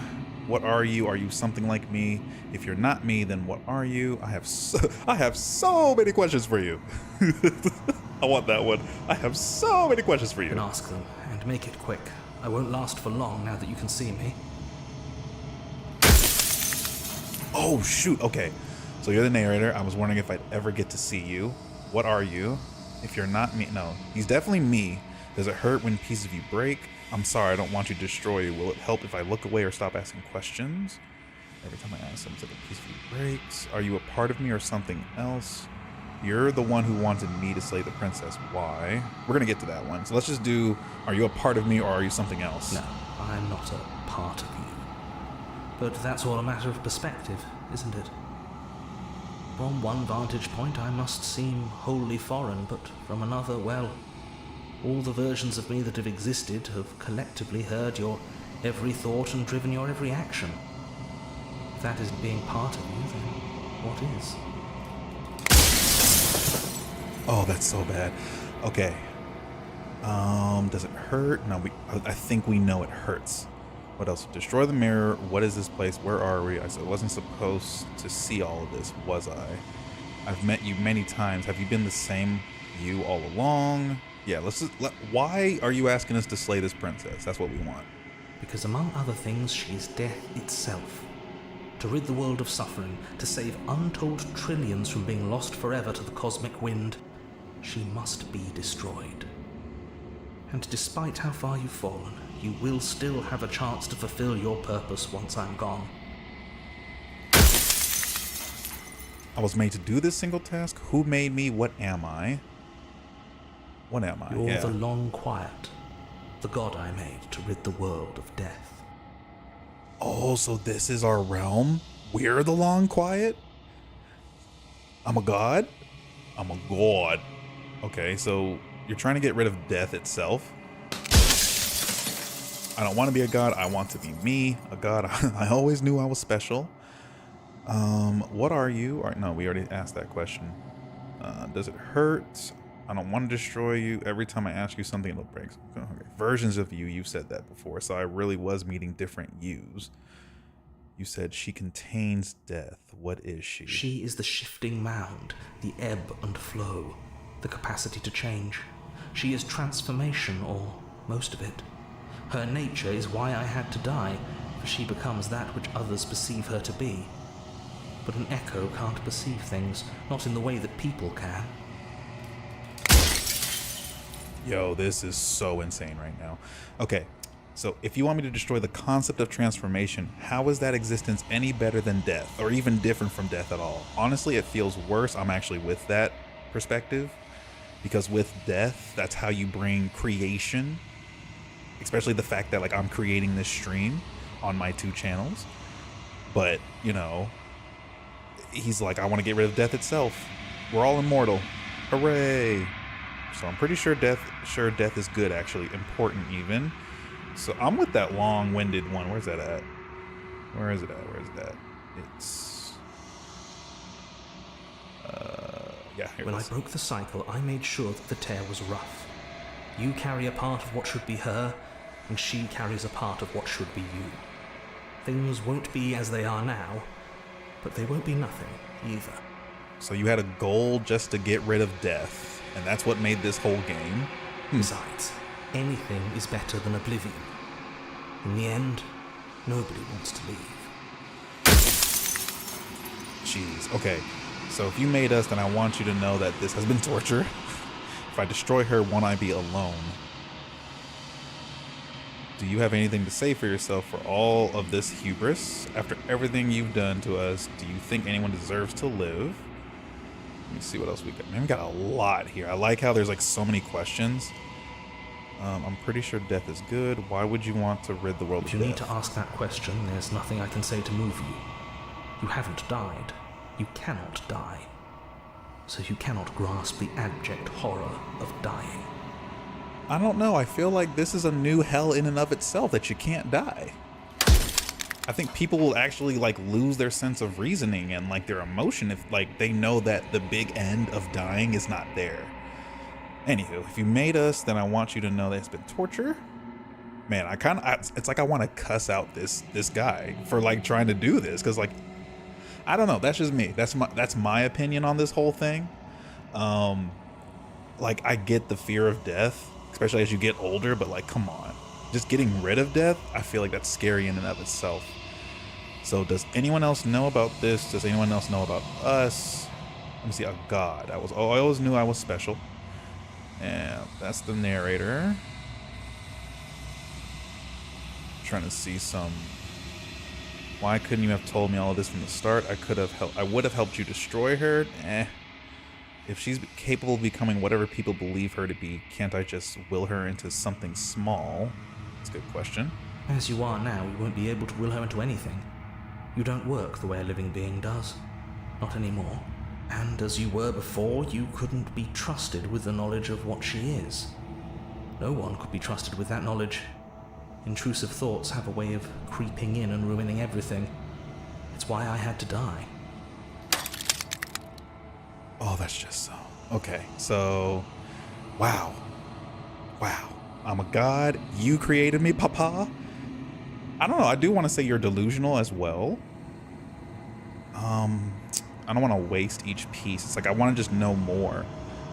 What are you? Are you something like me? If you're not me, then what are you? I have so many questions for you. I want that one. I have so many questions for You you. can ask them, and make it quick. I won't last for long now that you can see me. Oh, shoot. Okay. So you're the narrator. I was wondering if I'd ever get to see you. What are you? If you're not me, no. He's definitely me. Does it hurt when pieces of you break? I'm sorry, I don't want you to destroy you. Will it help if I look away or stop asking questions? Every time I ask them, it's like a piece of you breaks. Are you a part of me or something else? You're the one who wanted me to slay the princess. Why? We're going to get to that one. So let's just do, are you a part of me or are you something else? No, I'm not a part of you. But that's all a matter of perspective, isn't it? From one vantage point, I must seem wholly foreign, but from another, well, all the versions of me that have existed have collectively heard your every thought and driven your every action. If that isn't being part of you, then what is? Oh, that's so bad. Okay. Does it hurt? No, I think we know it hurts. What else? Destroy the mirror. What is this place? Where are we? I wasn't supposed to see all of this, was I? I've met you many times. Have you been the same you all along? Yeah, why are you asking us to slay this princess? That's what we want. Because among other things, she is death itself. To rid the world of suffering, to save untold trillions from being lost forever to the cosmic wind, she must be destroyed. And despite how far you've fallen, you will still have a chance to fulfill your purpose once I'm gone. I was made to do this single task. Who made me? What am I? What am I? You're Yeah. the long quiet, the god I made to rid the world of death. Oh, so this is our realm? We're the long quiet? I'm a god? I'm a god. Okay, so you're trying to get rid of death itself. I don't want to be a god. I want to be me, a god. I always knew I was special. What are you? Or, no, we already asked that question. Does it hurt? I don't want to destroy you. Every time I ask you something, it'll break. Okay. Versions of you, you've said that before. So I really was meeting different yous. You said she contains death. What is she? She is the shifting mound, the ebb and flow, the capacity to change. She is transformation, or most of it. Her nature is why I had to die, for she becomes that which others perceive her to be. But an echo can't perceive things, not in the way that people can. Yo, this is so insane right now. Okay, so if you want me to destroy the concept of transformation, how is that existence any better than death, or even different from death at all? Honestly, it feels worse. I'm actually with that perspective, because with death, that's how you bring creation, especially the fact that, like, I'm creating this stream on my 2 channels. But, you know, he's like, I want to get rid of death itself. We're all immortal. Hooray. So I'm pretty sure death is good, actually. Important, even. So I'm with that long-winded one. Where's that at? Where is it at? Where is that? It's... yeah, here it When I is. broke the cycle, I made sure that the tear was rough. You carry a part of what should be her, and she carries a part of what should be you. Things won't be as they are now, but they won't be nothing either. So you had a goal just to get rid of death, and that's what made this whole game? Besides, anything is better than oblivion. In the end, nobody wants to leave. Jeez. Okay, so if you made us, then I want you to know that this has been torture. If I destroy her, won't I be alone? Do you have anything to say for yourself for all of this hubris? After everything you've done to us, do you think anyone deserves to live? Let me see what else we got. Man, we got a lot here. I like how there's like so many questions. I'm pretty sure death is good. Why would you want to rid the world of If you death? need to ask that question, there's nothing I can say to move you. You haven't died. You cannot die. So you cannot grasp the abject horror of dying. I don't know. I feel like this is a new hell in and of itself, that you can't die. I think people will actually like lose their sense of reasoning and like their emotion if like they know that the big end of dying is not there. Anywho, if you made us, then I want you to know that it's been torture. Man, it's like I want to cuss out this guy for like trying to do this, because like, I don't know. That's just me. That's my opinion on this whole thing. Like, I get the fear of death, especially as you get older, but like, come on. Just getting rid of death, I feel like that's scary in and of itself. So does anyone else know about this? Does anyone else know about us? Let me see. A god. I always knew I was special. And that's the narrator. Trying to see some... Why couldn't you have told me all of this from the start? I would have helped you destroy her. If she's capable of becoming whatever people believe her to be, can't I just will her into something small? That's a good question. As you are now, you won't be able to will her into anything. You don't work the way a living being does. Not anymore. And as you were before, you couldn't be trusted with the knowledge of what she is. No one could be trusted with that knowledge. Intrusive thoughts have a way of creeping in and ruining everything. It's why I had to die. Oh, that's just so... Okay, so... Wow. I'm a god. You created me, papa. I don't know. I do want to say you're delusional as well. I don't want to waste each piece. It's like I want to just know more.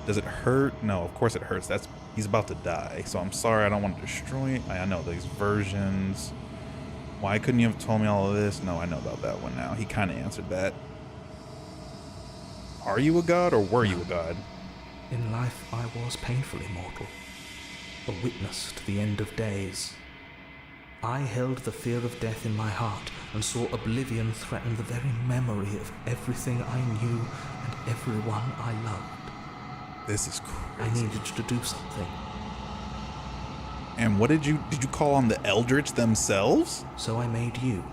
Does it hurt? No, of course it hurts. He's about to die. So I'm sorry. I don't want to destroy it. I know these versions. Why couldn't you have told me all of this? No, I know about that one now. He kind of answered that. Are you a god or were you a god? In life, I was painfully mortal. A witness to the end of days. I held the fear of death in my heart and saw oblivion threaten the very memory of everything I knew and everyone I loved. This is I crazy. needed to do something. And what did you call on the Eldritch themselves? So I made you,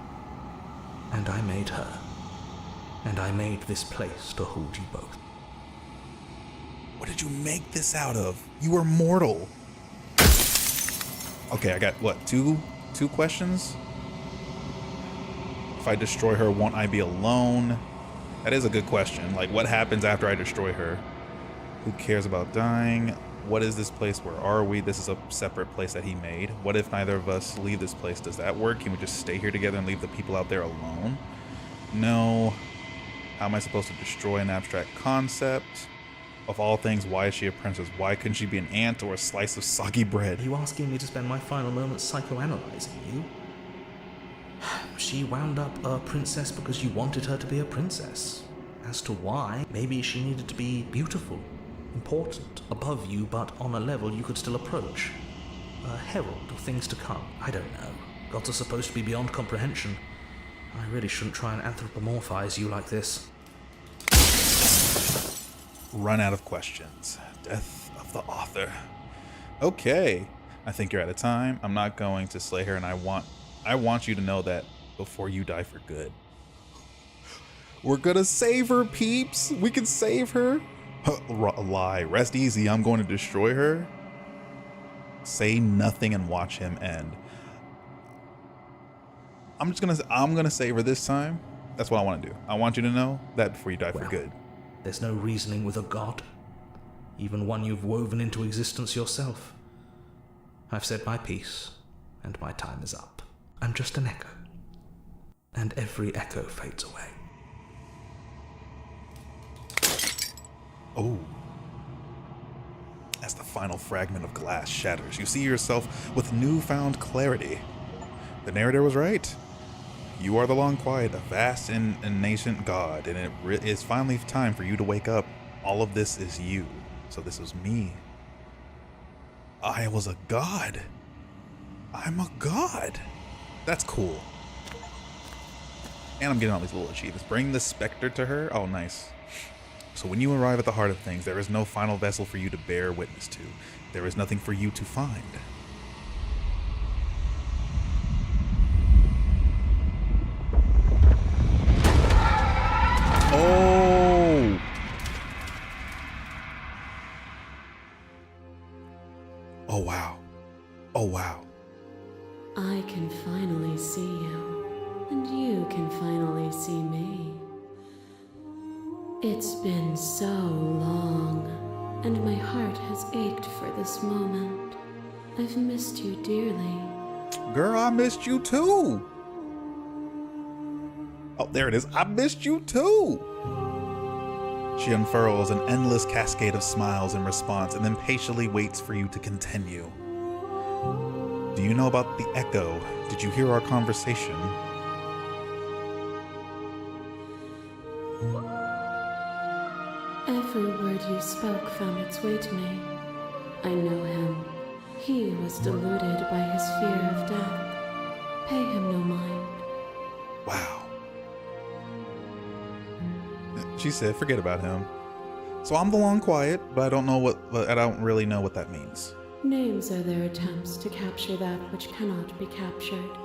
and I made her, and I made this place to hold you both. What did you make this out of? You are mortal. Okay, I got what, two questions? If I destroy her, won't I be alone? That is a good question. Like, what happens after I destroy her? Who cares about dying? What is this place? Where are we? This is a separate place that he made. What if neither of us leave this place? Does that work? Can we just stay here together and leave the people out there alone? No. How am I supposed to destroy an abstract concept? Of all things, why is she a princess? Why couldn't she be an ant or a slice of soggy bread? Are you asking me to spend my final moments psychoanalyzing you? She wound up a princess because you wanted her to be a princess. As to why, maybe she needed to be beautiful, important, above you, but on a level you could still approach. A herald of things to come. I don't know. Gods are supposed to be beyond comprehension. I really shouldn't try and anthropomorphize you like this. Run out of questions. Death of the author. Okay. I think you're out of time. I'm not going to slay her, and I want you to know that before you die for good. We're gonna save her, peeps. We can save her. Lie. Rest easy. I'm going to destroy her. Say nothing and watch him end. I'm gonna save her this time. That's what I want to do. I want you to know that before you die for good. There's no reasoning with a god, even one you've woven into existence yourself. I've said my piece, and my time is up. I'm just an echo, and every echo fades away. Oh. As the final fragment of glass shatters, you see yourself with newfound clarity. The narrator was right. You are the Long Quiet, a vast and nascent god, and it is finally time for you to wake up. All of this is you. So this was me. I was a god. I'm a god. That's cool. And I'm getting all these little achievements. Bring the specter to her. Oh, nice. So when you arrive at the heart of things, there is no final vessel for you to bear witness to. There is nothing for you to find. Oh! Oh, wow. Oh, wow. I can finally see you, and you can finally see me. It's been so long, and my heart has ached for this moment. I've missed you dearly. Girl, I missed you too. Oh, there it is. I missed you too. She unfurls an endless cascade of smiles in response and then patiently waits for you to continue. Do you know about the echo? Did you hear our conversation? Every word you spoke found its way to me. I know him. He was deluded by his fear of death. Pay him no mind. Wow. She said, forget about him. So I'm the Long Quiet, but I don't really know what that means. Names are their attempts to capture that which cannot be captured.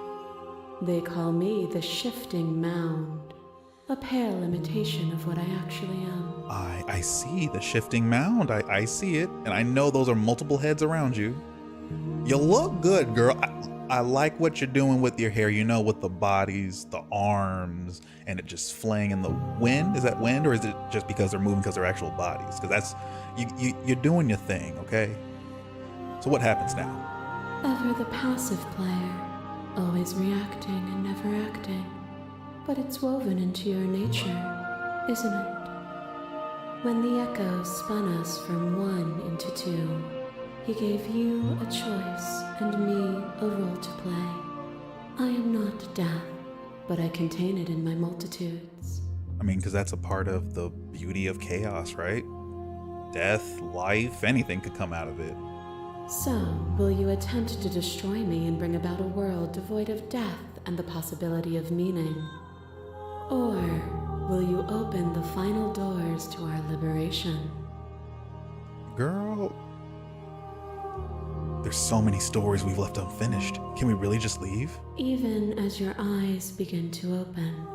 They call me the Shifting Mound, a pale imitation of what I actually am. I see the shifting mound. I see it, and I know those are multiple heads around you. You look good, girl. I like what you're doing with your hair, you know, with the bodies, the arms, and it just flaying in the wind. Is that wind, or is it just because they're moving because they're actual bodies? Because that's, you're doing your thing, okay? So what happens now? Ever the passive player, always reacting and never acting. But it's woven into your nature, isn't it? When the echo spun us from one into two, he gave you a choice and me a role to play. I am not death, but I contain it in my multitudes. I mean, because that's a part of the beauty of chaos, right? Death, life, anything could come out of it. So, will you attempt to destroy me and bring about a world devoid of death and the possibility of meaning? Or will you open the final doors to our liberation? Girl, There's so many stories we've left unfinished. Can we really just leave? Even as your eyes begin to open,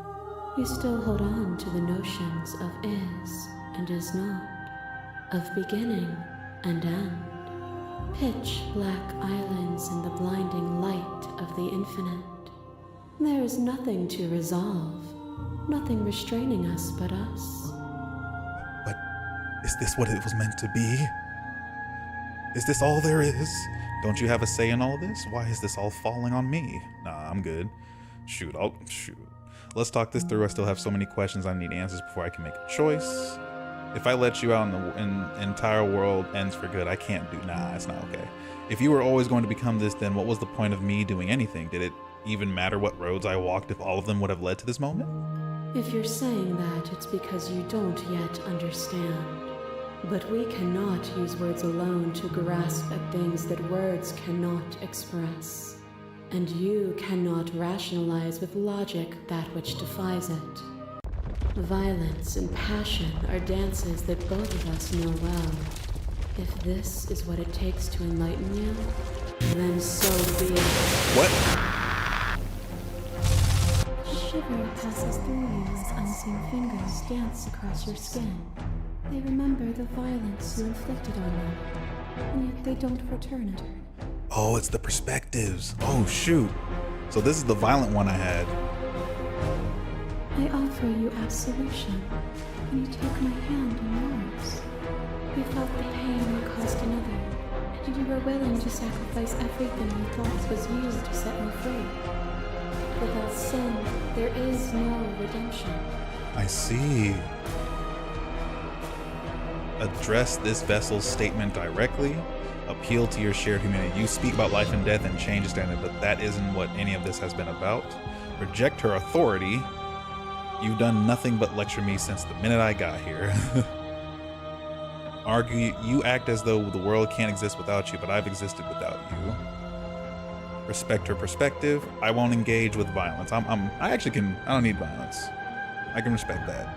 you still hold on to the notions of is and is not, of beginning and end. Pitch black islands in the blinding light of the infinite. There is nothing to resolve, nothing restraining us but us. But is this what it was meant to be? Is this all there is? Don't you have a say in all of this? Why is this all falling on me? Nah, I'm good. Shoot. Let's talk this through. I still have so many questions I need answers before I can make a choice. If I let you out and the entire world ends for good, I can't do. Nah, it's not okay. If you were always going to become this, then what was the point of me doing anything? Did it even matter what roads I walked if all of them would have led to this moment? If you're saying that, it's because you don't yet understand. But we cannot use words alone to grasp at things that words cannot express. And you cannot rationalize with logic that which defies it. Violence and passion are dances that both of us know well. If this is what it takes to enlighten you, then so be it. What? Shiver passes through you as unseen fingers dance across your skin. They remember the violence you inflicted on them, and yet they don't return it. Oh, it's the perspectives. Oh, shoot. So this is the violent one I had. I offer you absolution, and you take my hand in yours. You felt the pain you caused another, and you were willing to sacrifice everything you thought was used to set me free. Without sin, there is no redemption. I see. Address this vessel's statement directly. Appeal to your shared humanity. You speak about life and death and change the standard, but that isn't what any of this has been about. Reject her authority. You've done nothing but lecture me since the minute I got here. Argue. You act as though the world can't exist without you, but I've existed without you. Respect her perspective. I won't engage with violence. I don't need violence. I can respect that.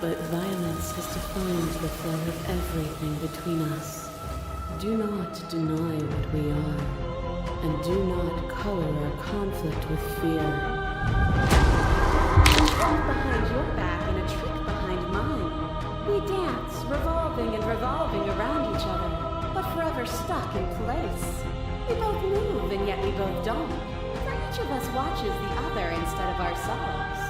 But violence has defined the flow of everything between us. Do not deny what we are, and do not color our conflict with fear. A trick behind your back and a trick behind mine. We dance, revolving and revolving around each other, but forever stuck in place. We both move, and yet we both don't. For each of us watches the other instead of ourselves.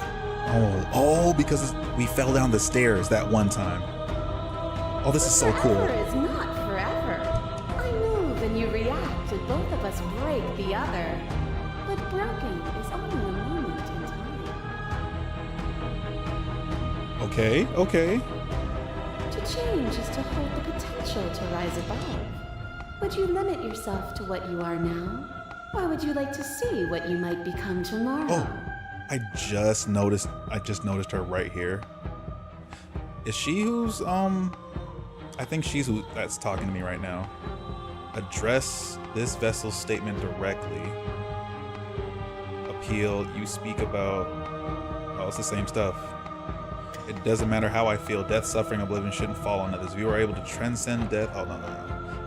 Oh, because we fell down the stairs that one time. Oh, this is so cool. Forever is not forever. I move and you react, and both of us break the other. But broken is only a moment in time. Okay. To change is to hold the potential to rise above. Would you limit yourself to what you are now? Or would you like to see what you might become tomorrow? Oh, I just noticed her right here. Is she who's, I think she's who that's talking to me right now. Address this vessel's statement directly. Appeal, you speak about, oh, it's the same stuff. It doesn't matter how I feel. Death, suffering, oblivion shouldn't fall on others. If you are able to transcend death, oh, no.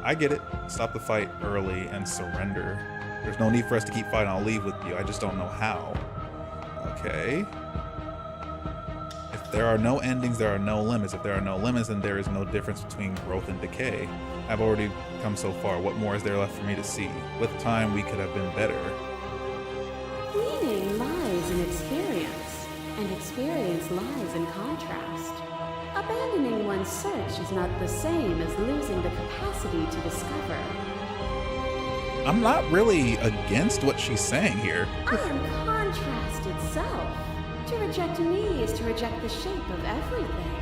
I get it. Stop the fight early and surrender. There's no need for us to keep fighting. I'll leave with you. I just don't know how. Okay. If there are no endings, there are no limits. If there are no limits, then there is no difference between growth and decay. I've already come so far. What more is there left for me to see? With time, we could have been better. Meaning lies in experience, and experience lies in contrast. Abandoning one's search is not the same as losing the capacity to discover. I'm not really against what she's saying here. I am contrast itself. To reject me is to reject the shape of everything.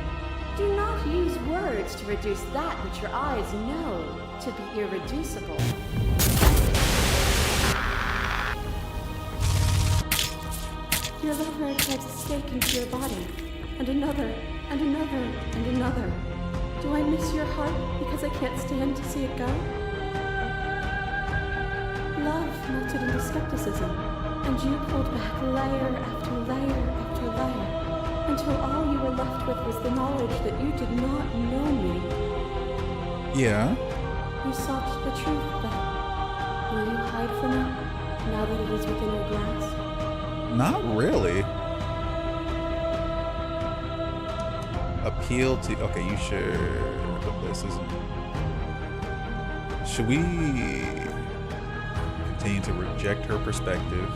Do not use words to reduce that which your eyes know to be irreducible. Your lover drives a stake into your body, and another, and another, and another. Do I miss your heart because I can't stand to see it go? Love melted into skepticism, and you pulled back layer after layer after layer, until all you were left with was the knowledge that you did not know me. Yeah. You sought the truth then, hide from him, now that it is within your grasp? Not really. Appeal to... Okay, you should... This isn't... Should we continue to reject her perspective?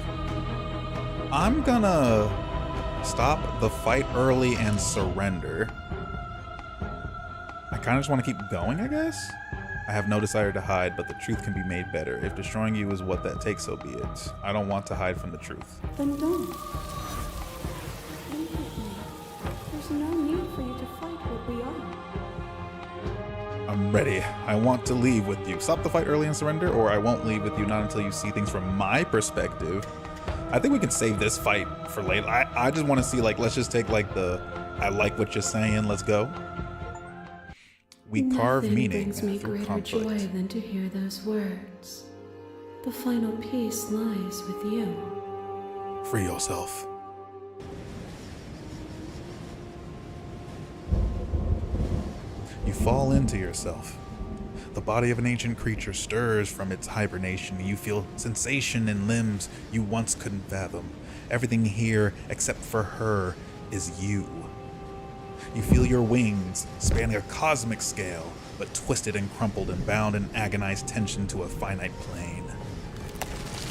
I'm gonna stop the fight early and surrender. I kind of just want to keep going, I guess? I have no desire to hide, but the truth can be made better. If destroying you is what that takes, so be it. I don't want to hide from the truth. Then don't. Leave with me. There's no need for you to fight what we are. I'm ready. I want to leave with you. Stop the fight early and surrender, or I won't leave with you, not until you see things from my perspective. I think we can save this fight for later. I just want to see, like, let's just take, like, the, I like what you're saying, let's go. We carve Nothing meaning brings me through greater joy conflict. than to hear those words. The final peace lies with you. Free yourself. You fall into yourself. The body of an ancient creature stirs from its hibernation. You feel sensation in limbs you once couldn't fathom. Everything here, except for her, is you. You feel your wings spanning a cosmic scale, but twisted and crumpled and bound in agonized tension to a finite plane.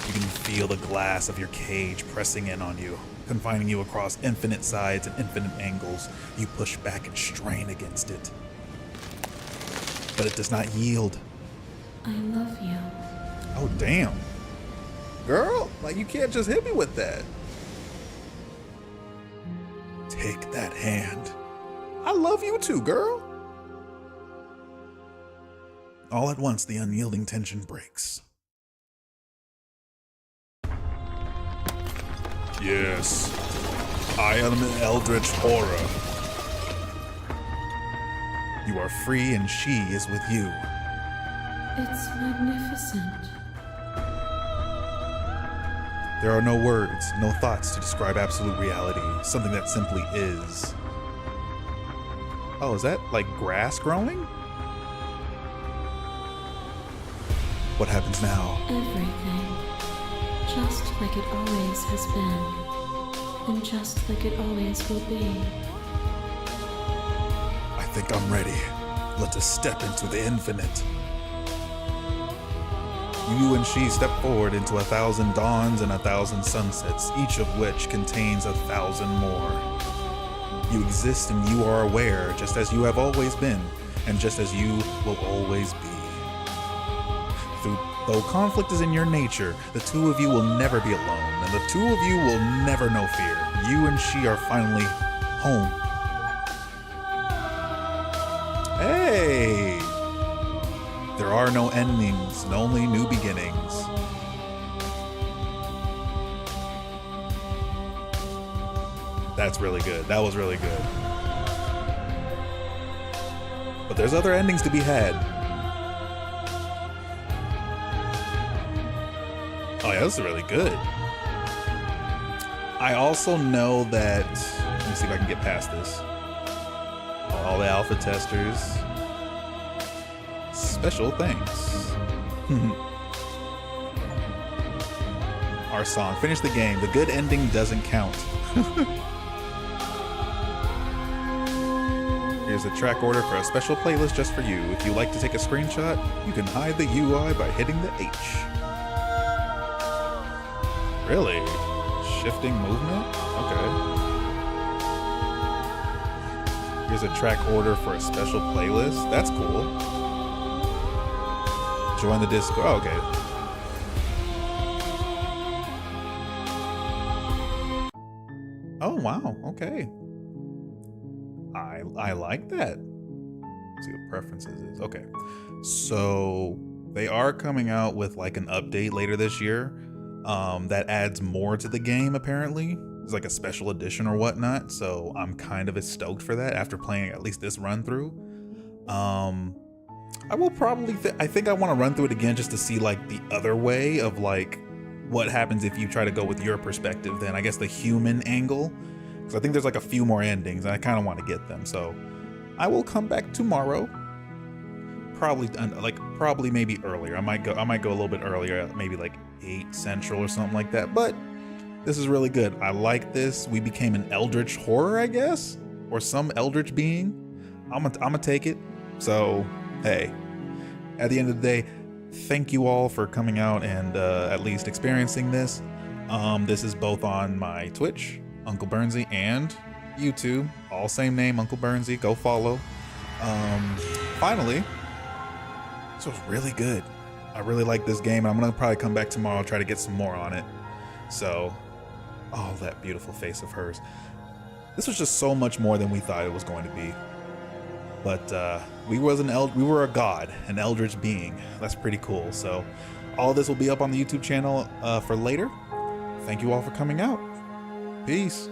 You can feel the glass of your cage pressing in on you, confining you across infinite sides and infinite angles. You push back and strain against it. But it does not yield. I love you. Oh, damn. Girl, like, you can't just hit me with that. Take that hand. I love you too, girl. All at once, the unyielding tension breaks. Yes, I am an eldritch horror. You are free and she is with you. It's magnificent. There are no words, no thoughts to describe absolute reality, something that simply is. Oh, is that like grass growing? What happens now? Everything. Just like it always has been. And just like it always will be. I think I'm ready. Let us step into the infinite. You and she step forward into 1,000 dawns and 1,000 sunsets, each of which contains 1,000 more. You exist and you are aware, just as you have always been, and just as you will always be. Though conflict is in your nature, the two of you will never be alone, and the two of you will never know fear. You and she are finally home. Hey! There are no endings, only new beginnings. That's really good. That was really good. But there's other endings to be had. Oh yeah, this is really good. I also know that, let me see if I can get past this. All the alpha testers, special thanks. Our song, finish the game. The good ending doesn't count. Here's a track order for a special playlist just for you. If you like to take a screenshot, you can hide the UI by hitting the H. Really? Shifting movement? Okay. Here's a track order for a special playlist. That's cool. Join the Discord. Oh, okay. Oh, wow. Okay. I like that. Let's see what preferences is. Okay. So they are coming out with like an update later this year that adds more to the game, apparently. It's like a special edition or whatnot. So I'm kind of stoked for that after playing at least this run through. I will probably, I think I want to run through it again just to see like the other way of like what happens if you try to go with your perspective, then I guess the human angle. Because I think there's like a few more endings and I kind of want to get them. So I will come back tomorrow. probably maybe earlier. I might go a little bit earlier, maybe like 8 Central or something like that. But this is really good. I like this. We became an eldritch horror, I guess, or some eldritch being. I'm gonna take it. So hey, at the end of the day, thank you all for coming out and at least experiencing this. This is both on my Twitch, Uncle Burnsy, and YouTube, all same name, Uncle Burnsy. Go follow. Finally, this was really good. I really like this game. I'm gonna probably come back tomorrow, try to get some more on it. So, oh, that beautiful face of hers. This was just so much more than we thought it was going to be. But we were a god, an eldritch being. That's pretty cool. So, all this will be up on the YouTube channel for later. Thank you all for coming out. Peace.